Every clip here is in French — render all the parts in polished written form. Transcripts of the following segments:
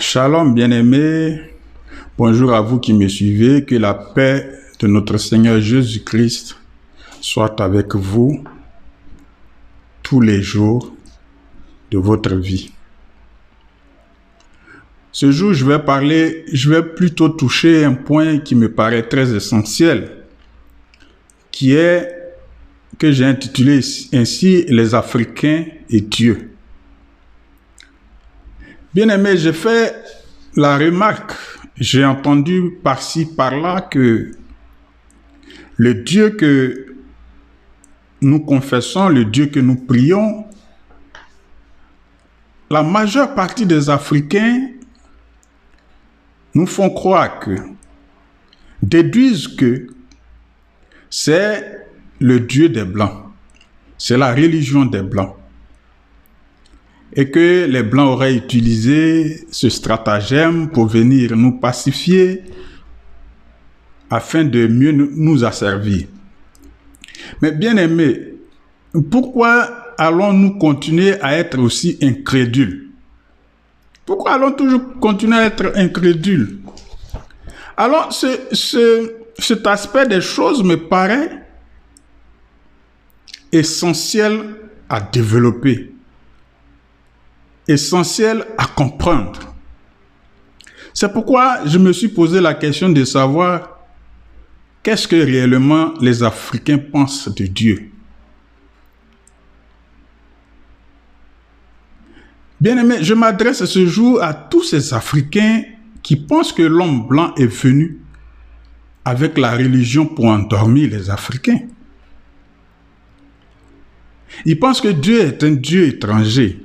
Shalom bien-aimés, bonjour à vous qui me suivez, que la paix de notre Seigneur Jésus-Christ soit avec vous tous les jours de votre vie. Ce jour, je vais plutôt toucher un point qui me paraît très essentiel, qui est que j'ai intitulé ainsi « Les Africains et Dieu ». Bien-aimé, j'ai fait la remarque, j'ai entendu par-ci, par-là que le Dieu que nous confessons, le Dieu que nous prions, la majeure partie des Africains nous font croire déduisent que c'est le Dieu des Blancs, c'est la religion des Blancs. Et que les Blancs auraient utilisé ce stratagème pour venir nous pacifier afin de mieux nous asservir. Mais bien aimés, pourquoi allons-nous continuer à être aussi incrédules? Pourquoi allons-nous toujours continuer à être incrédules? Alors, cet aspect des choses me paraît essentiel à développer. Essentiel à comprendre. C'est pourquoi je me suis posé la question de savoir qu'est-ce que réellement les Africains pensent de Dieu. Bien-aimés, je m'adresse ce jour à tous ces Africains qui pensent que l'homme blanc est venu avec la religion pour endormir les Africains. Ils pensent que Dieu est un Dieu étranger.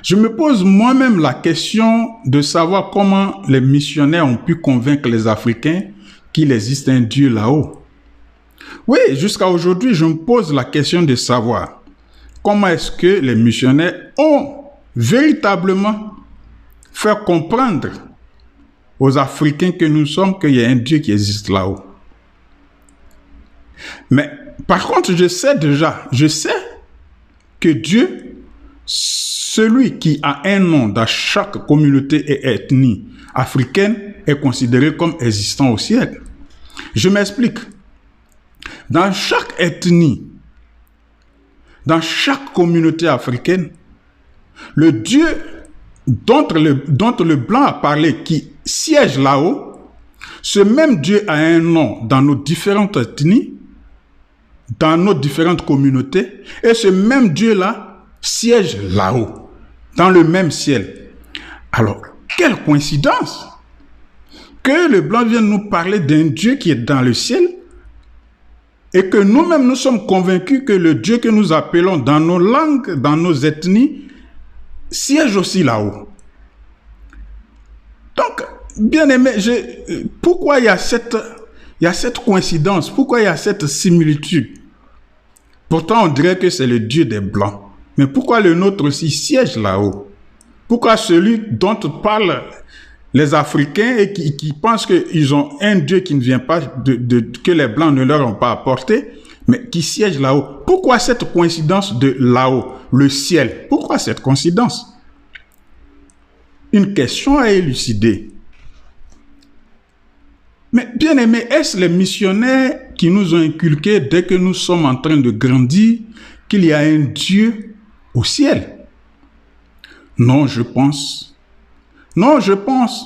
Je me pose moi-même la question de savoir comment les missionnaires ont pu convaincre les Africains qu'il existe un Dieu là-haut. Oui, jusqu'à aujourd'hui, je me pose la question de savoir comment est-ce que les missionnaires ont véritablement fait comprendre aux Africains que nous sommes qu'il y a un Dieu qui existe là-haut. Mais par contre, je sais que Dieu, celui qui a un nom dans chaque communauté et ethnie africaine est considéré comme existant au ciel. Je m'explique. Dans chaque ethnie, dans chaque communauté africaine, le Dieu dont le blanc a parlé qui siège là-haut, ce même Dieu a un nom dans nos différentes ethnies, dans nos différentes communautés, et ce même Dieu-là siège là-haut, dans le même ciel. Alors, quelle coïncidence que le blanc vienne nous parler d'un Dieu qui est dans le ciel et que nous-mêmes nous sommes convaincus que le Dieu que nous appelons dans nos langues, dans nos ethnies, siège aussi là-haut. Donc, bien aimé, pourquoi il y a cette coïncidence? Pourquoi il y a cette similitude? Pourtant, on dirait que c'est le Dieu des Blancs. Mais pourquoi le nôtre aussi siège là-haut? Pourquoi celui dont parlent les Africains et qui pensent qu'ils ont un Dieu qui ne vient pas que les Blancs ne leur ont pas apporté, mais qui siège là-haut? Pourquoi cette coïncidence de là-haut, le ciel? Pourquoi cette coïncidence? Une question à élucider. Mais bien aimé, est-ce les missionnaires qui nous ont inculqué dès que nous sommes en train de grandir qu'il y a un Dieu au ciel? Non, je pense. Non, je pense.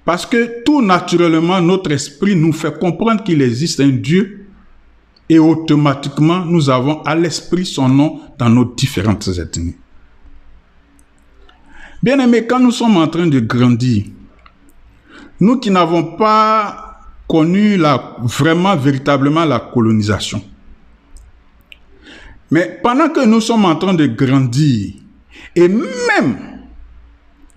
Parce que tout naturellement, notre esprit nous fait comprendre qu'il existe un Dieu et automatiquement, nous avons à l'esprit son nom dans nos différentes ethnies. Bien aimé, quand nous sommes en train de grandir, nous qui n'avons pas connu véritablement la colonisation, mais pendant que nous sommes en train de grandir, et même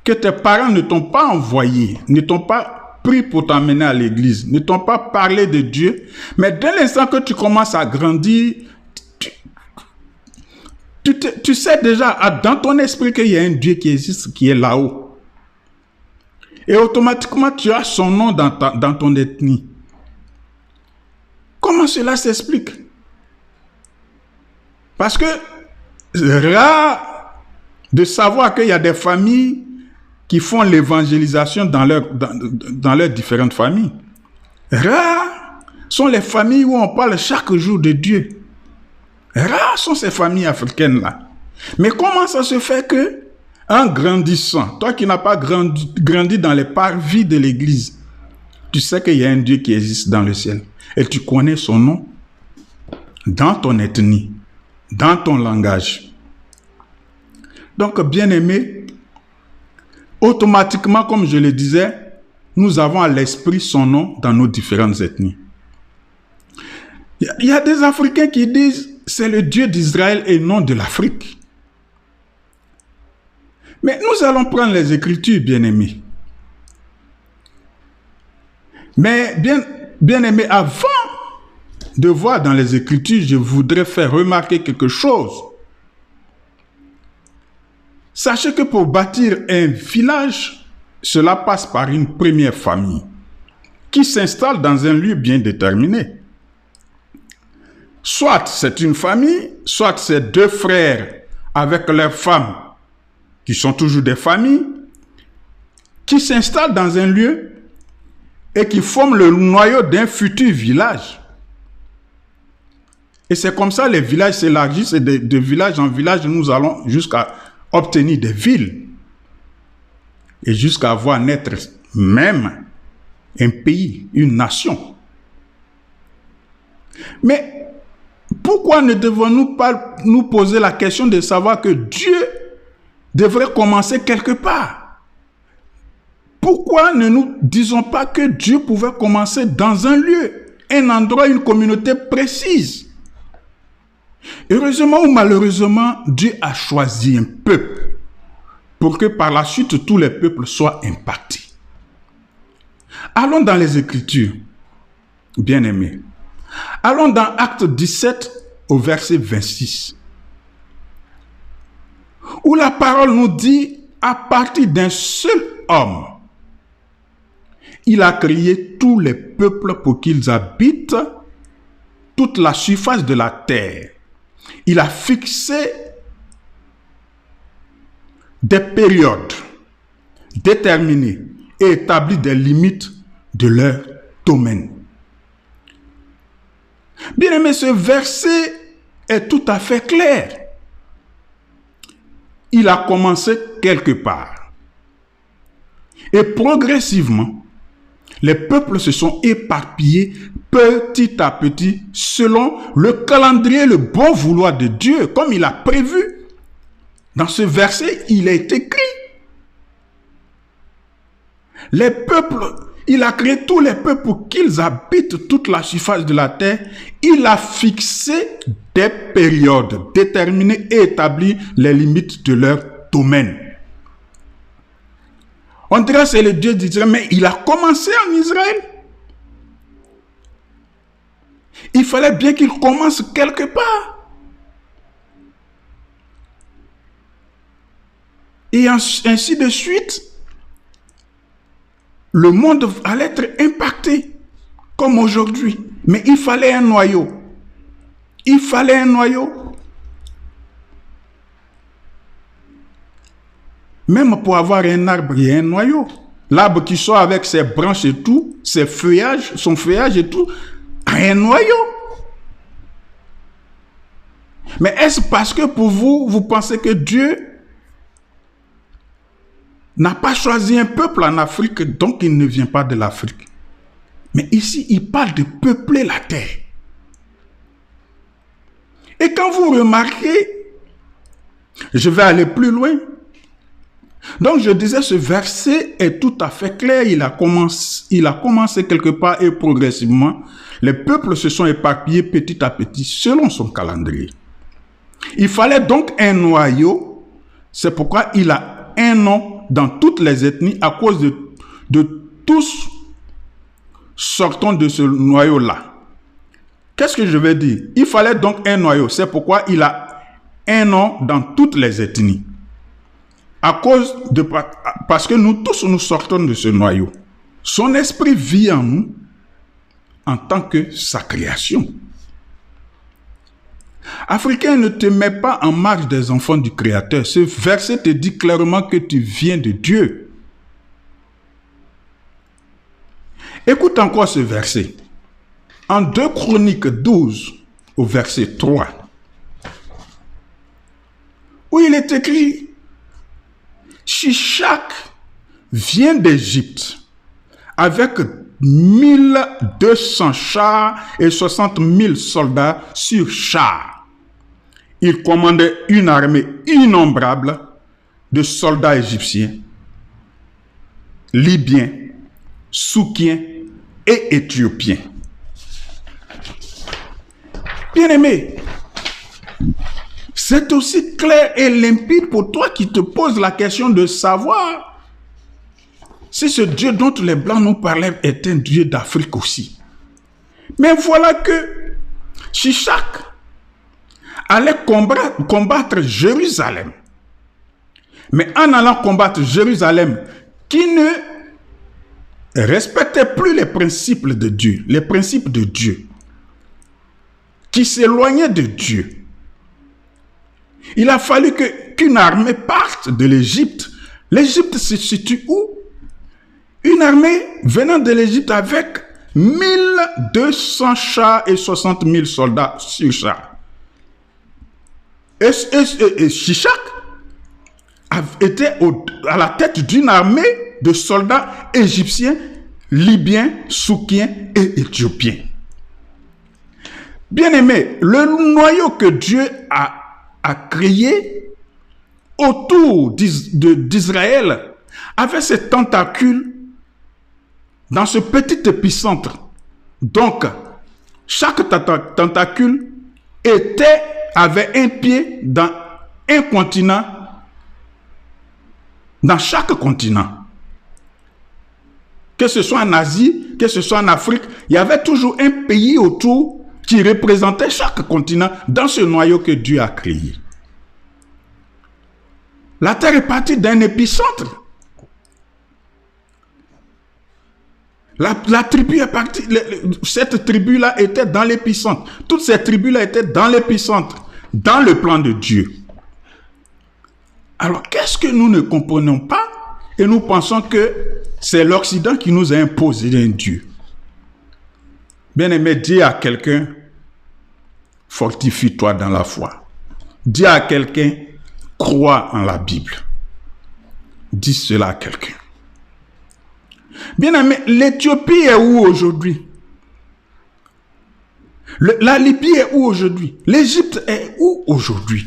que tes parents ne t'ont pas envoyé, ne t'ont pas pris pour t'amener à l'église, ne t'ont pas parlé de Dieu, mais dès l'instant que tu commences à grandir, tu sais déjà dans ton esprit qu'il y a un Dieu qui existe, qui est là-haut. Et automatiquement, tu as son nom dans ton ethnie. Comment cela s'explique? Parce que rare de savoir qu'il y a des familles qui font l'évangélisation dans leurs différentes familles. Rares sont les familles où on parle chaque jour de Dieu. Rares sont ces familles africaines-là. Mais comment ça se fait que, en grandissant, toi qui n'as pas grandi dans les parvis de l'église, tu sais qu'il y a un Dieu qui existe dans le ciel et tu connais son nom dans ton ethnie, dans ton langage. Donc, bien-aimés, automatiquement, comme je le disais, nous avons à l'esprit son nom dans nos différentes ethnies. Il y a des Africains qui disent c'est le Dieu d'Israël et non de l'Afrique. Mais nous allons prendre les Écritures, bien-aimés. Mais bien-aimés, avant de voir dans les Écritures, je voudrais faire remarquer quelque chose. Sachez que pour bâtir un village, cela passe par une première famille qui s'installe dans un lieu bien déterminé. Soit c'est une famille, soit c'est deux frères avec leurs femmes, qui sont toujours des familles, qui s'installent dans un lieu et qui forment le noyau d'un futur village. Et c'est comme ça que les villages s'élargissent et de village en village, nous allons jusqu'à obtenir des villes et jusqu'à voir naître même un pays, une nation. Mais pourquoi ne devons-nous pas nous poser la question de savoir que Dieu devrait commencer quelque part? Pourquoi ne nous disons pas que Dieu pouvait commencer dans un lieu, un endroit, une communauté précise? Heureusement ou malheureusement, Dieu a choisi un peuple pour que par la suite tous les peuples soient impactés. Allons dans les Écritures, bien-aimés. Allons dans Actes 17 au verset 26. Où la parole nous dit, à partir d'un seul homme, il a créé tous les peuples pour qu'ils habitent toute la surface de la terre. Il a fixé des périodes déterminées et établi des limites de leur domaine. Bien aimé, ce verset est tout à fait clair. Il a commencé quelque part. Et progressivement, les peuples se sont éparpillés petit à petit selon le calendrier, le bon vouloir de Dieu, comme il a prévu. Dans ce verset, il est écrit. Les peuples, il a créé tous les peuples pour qu'ils habitent toute la surface de la terre. Il a fixé des périodes déterminées et établi les limites de leur domaine. On dirait que c'est le Dieu d'Israël, mais il a commencé en Israël. Il fallait bien qu'il commence quelque part. Et ainsi de suite, le monde allait être impacté, comme aujourd'hui. Mais il fallait un noyau. Il fallait un noyau. Même pour avoir un arbre, il y a un noyau. L'arbre qui sort avec ses branches et tout, ses feuillages, son feuillage et tout, a un noyau. Mais est-ce parce que pour vous, vous pensez que Dieu n'a pas choisi un peuple en Afrique, donc il ne vient pas de l'Afrique? Mais ici, il parle de peupler la terre. Et quand vous remarquez, je vais aller plus loin. Donc je disais, ce verset est tout à fait clair. Il a commencé quelque part et progressivement, les peuples se sont éparpillés petit à petit selon son calendrier. Il fallait donc un noyau. C'est pourquoi il a un nom dans toutes les ethnies à cause de tous sortons de ce noyau-là. Qu'est-ce que je veux dire? Il fallait donc un noyau. C'est pourquoi il a un nom dans toutes les ethnies. Parce que nous tous, nous sortons de ce noyau. Son esprit vit en nous en tant que sa création. Africain, ne te mets pas en marge des enfants du Créateur. Ce verset te dit clairement que tu viens de Dieu. Écoute encore ce verset. En 2 Chroniques 12, au verset 3, où il est écrit, Shishak vient d'Égypte avec 1200 chars et 60 000 soldats sur chars. Il commandait une armée innombrable de soldats égyptiens, libyens, soukiens et éthiopiens. Bien-aimé, c'est aussi clair et limpide pour toi qui te poses la question de savoir si ce Dieu dont les Blancs nous parlaient est un Dieu d'Afrique aussi. Mais voilà que Shishak allait combattre Jérusalem. Mais en allant combattre Jérusalem, qui ne respectait plus les principes de Dieu, qui s'éloignait de Dieu, il a fallu qu'une armée parte de l'Égypte. L'Égypte se situe où? Une armée venant de l'Égypte avec 1200 chars et 60 000 soldats sur chars. Et Shishak était à la tête d'une armée de soldats égyptiens, libyens, soukiens et éthiopiens. Bien-aimé, le noyau que Dieu a créé autour d'Israël avait ses tentacules dans ce petit épicentre. Donc, chaque tentacule avait un pied dans un continent, dans chaque continent. Que ce soit en Asie, que ce soit en Afrique, il y avait toujours un pays autour qui représentait chaque continent dans ce noyau que Dieu a créé. La terre est partie d'un épicentre. La tribu est partie, cette tribu-là était dans l'épicentre. Toutes ces tribus-là étaient dans l'épicentre, dans le plan de Dieu. Alors, qu'est-ce que nous ne comprenons pas? Et nous pensons que c'est l'Occident qui nous a imposé un Dieu. Bien-aimé, dis à quelqu'un, fortifie-toi dans la foi. Dis à quelqu'un, crois en la Bible. Dis cela à quelqu'un. Bien-aimé, l'Éthiopie est où aujourd'hui? La Libye est où aujourd'hui? L'Égypte est où aujourd'hui?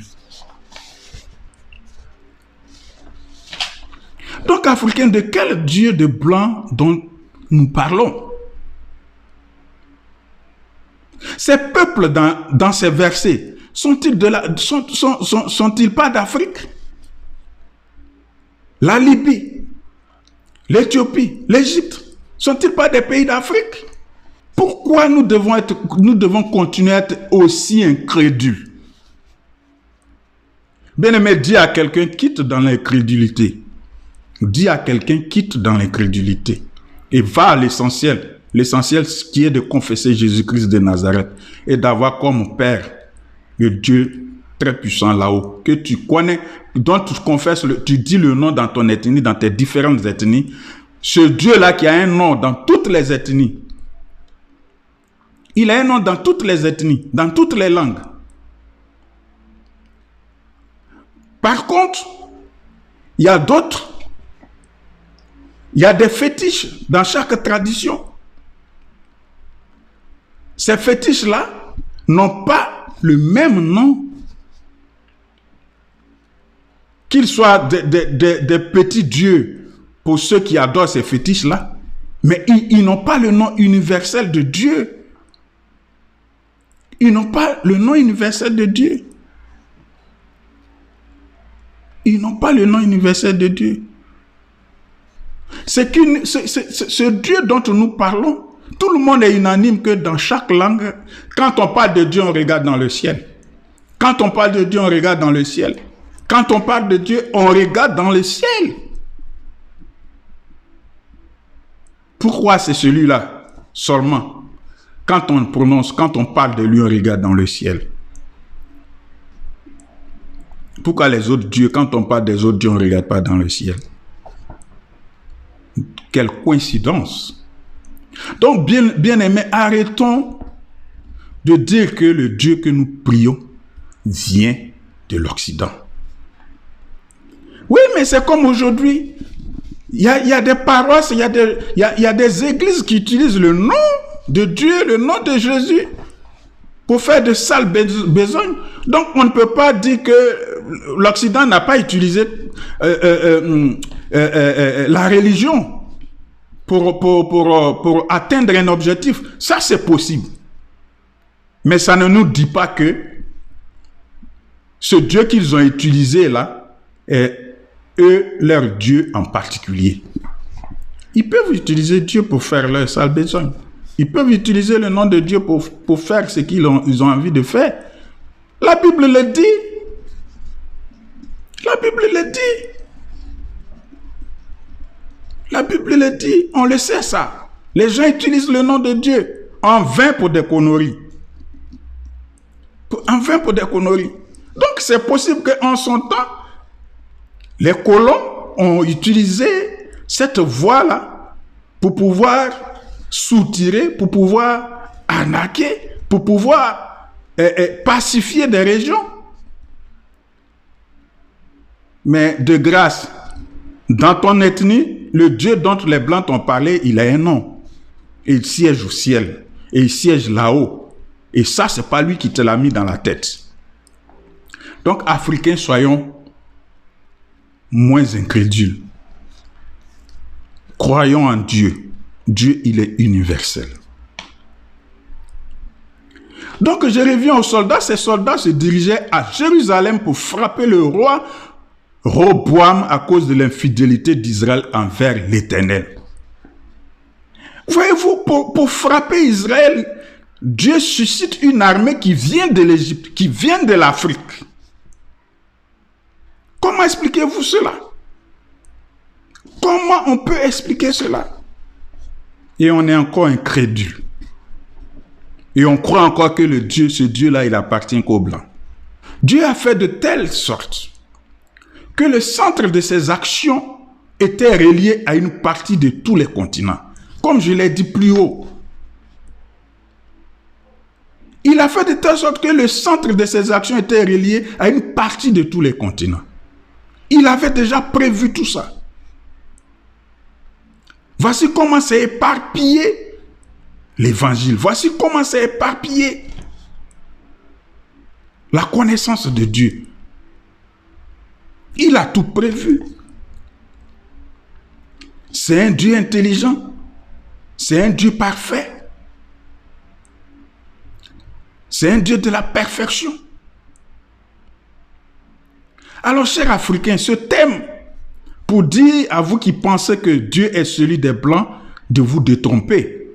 Donc, Africains, de quel Dieu de blanc dont nous parlons? Ces peuples dans ces versets, sont-ils pas d'Afrique? La Libye, l'Éthiopie, l'Égypte, sont-ils pas des pays d'Afrique? Pourquoi nous devons continuer à être aussi incrédules? Bien-aimé, dis à quelqu'un, quitte dans l'incrédulité. Dis à quelqu'un, quitte dans l'incrédulité. Et va à l'essentiel. L'essentiel qui est de confesser Jésus-Christ de Nazareth et d'avoir comme Père le Dieu très puissant là-haut, que tu connais, dont tu confesses, tu dis le nom dans ton ethnie, dans tes différentes ethnies. Ce Dieu-là qui a un nom dans toutes les ethnies. Il a un nom dans toutes les ethnies, dans toutes les langues. Par contre, il y a d'autres. Il y a des fétiches dans chaque tradition. Ces fétiches-là n'ont pas le même nom. Qu'ils soient des petits dieux pour ceux qui adorent ces fétiches-là, mais ils n'ont pas le nom universel de Dieu. Ils n'ont pas le nom universel de Dieu. Ils n'ont pas le nom universel de Dieu. Ce Dieu dont nous parlons, tout le monde est unanime que dans chaque langue, quand on parle de Dieu, on regarde dans le ciel. Quand on parle de Dieu, on regarde dans le ciel. Quand on parle de Dieu, on regarde dans le ciel. Pourquoi c'est celui-là seulement? Quand on prononce, quand on parle de lui, on regarde dans le ciel. Pourquoi les autres dieux, quand on parle des autres dieux, on ne regarde pas dans le ciel? Quelle coïncidence! Donc, bien aimés, arrêtons de dire que le Dieu que nous prions vient de l'Occident. Oui, mais c'est comme aujourd'hui. Il y a des paroisses, il y a des églises qui utilisent le nom de Dieu, le nom de Jésus, pour faire de sales besognes. Donc, on ne peut pas dire que l'Occident n'a pas utilisé la religion pour atteindre un objectif. Ça, c'est possible. Mais ça ne nous dit pas que ce Dieu qu'ils ont utilisé là est eux, leur Dieu en particulier. Ils peuvent utiliser Dieu pour faire leur sale besogne. Ils peuvent utiliser le nom de Dieu pour faire ce qu'ils ont envie de faire. La Bible le dit. La Bible le dit. La Bible le dit. On le sait ça. Les gens utilisent le nom de Dieu en vain pour des conneries. En vain pour des conneries. Donc c'est possible qu'en son temps, les colons ont utilisé cette voie-là pour pouvoir soutirer, pour pouvoir arnaquer, pour pouvoir pacifier des régions. Mais de grâce, dans ton ethnie, le Dieu dont les Blancs t'ont parlé, il a un nom. Et il siège au ciel. Et il siège là-haut. Et ça, c'est pas lui qui te l'a mis dans la tête. Donc, Africains, soyons moins incrédules. Croyons en Dieu. Dieu, il est universel. Donc, je reviens aux soldats. Ces soldats se dirigeaient à Jérusalem pour frapper le roi Roboam à cause de l'infidélité d'Israël envers l'Éternel. Voyez-vous, pour frapper Israël, Dieu suscite une armée qui vient de l'Égypte, qui vient de l'Afrique. Comment expliquez-vous cela? Comment on peut expliquer cela? Et on est encore incrédule. Et on croit encore que ce Dieu-là, il appartient qu'aux Blancs. Dieu a fait de telle sorte que le centre de ses actions était relié à une partie de tous les continents. Comme je l'ai dit plus haut. Il a fait de telle sorte que le centre de ses actions était relié à une partie de tous les continents. Il avait déjà prévu tout ça. Voici comment s'est éparpillé l'évangile. Voici comment s'est éparpillé la connaissance de Dieu. Il a tout prévu. C'est un Dieu intelligent. C'est un Dieu parfait. C'est un Dieu de la perfection. Alors, chers Africains, ce thème, pour dire à vous qui pensez que Dieu est celui des Blancs, de vous détromper.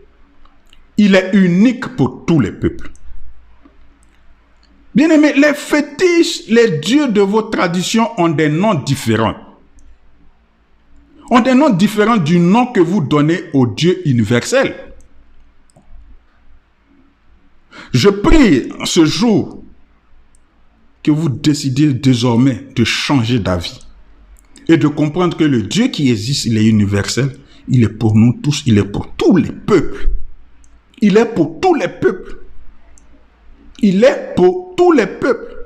Il est unique pour tous les peuples. Bien-aimés, les fétiches, les dieux de vos traditions ont des noms différents. Ont des noms différents du nom que vous donnez au Dieu universel. Je prie ce jour que vous décidiez désormais de changer d'avis et de comprendre que le Dieu qui existe, il est universel, il est pour nous tous, il est pour tous les peuples. Il est pour tous les peuples. Il est pour tous les peuples.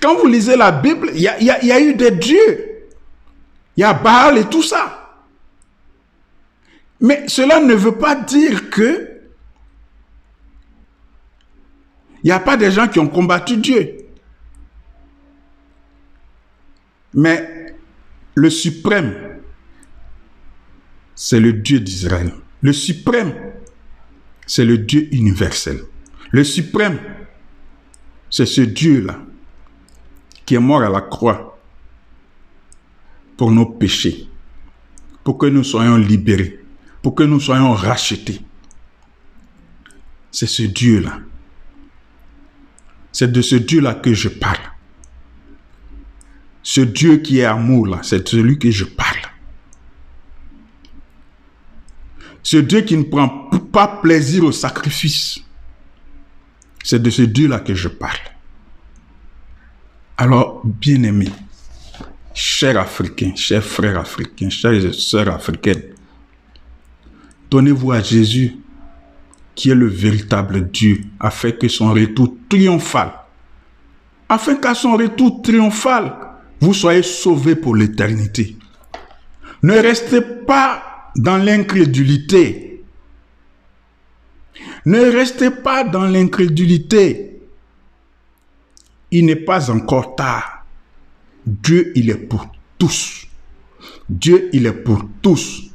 Quand vous lisez la Bible, il y a eu des dieux. Il y a Baal et tout ça. Mais cela ne veut pas dire que il n'y a pas des gens qui ont combattu Dieu. Mais le suprême, c'est le Dieu d'Israël. Le suprême, c'est le Dieu universel. Le suprême, c'est ce Dieu-là qui est mort à la croix pour nos péchés, pour que nous soyons libérés, pour que nous soyons rachetés. C'est ce Dieu-là. C'est de ce Dieu-là que je parle. Ce Dieu qui est amour-là, c'est de celui que je parle. Ce Dieu qui ne prend pas plaisir au sacrifice, c'est de ce Dieu-là que je parle. Alors, bien-aimés, chers Africains, chers frères africains, chères sœurs africaines, donnez-vous à Jésus, qui est le véritable Dieu, afin que son retour triomphal, afin qu'à son retour triomphal, vous soyez sauvés pour l'éternité. Ne restez pas dans l'incrédulité. Ne restez pas dans l'incrédulité. Il n'est pas encore tard. Dieu, il est pour tous. Dieu, il est pour tous.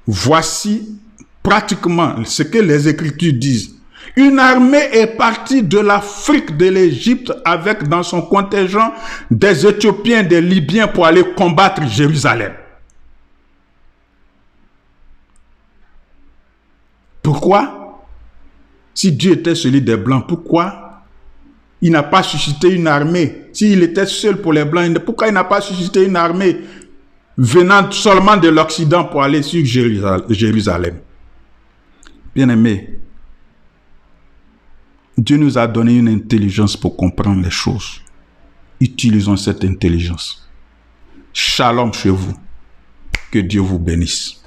Voici pratiquement ce que les Écritures disent. Une armée est partie de l'Afrique, de l'Égypte, avec dans son contingent des Éthiopiens, des Libyens pour aller combattre Jérusalem. Pourquoi? Si Dieu était celui des Blancs, pourquoi il n'a pas suscité une armée? S'il était seul pour les Blancs, pourquoi il n'a pas suscité une armée venant seulement de l'Occident pour aller sur Jérusalem? Bien-aimés, Dieu nous a donné une intelligence pour comprendre les choses. Utilisons cette intelligence. Shalom chez vous. Que Dieu vous bénisse.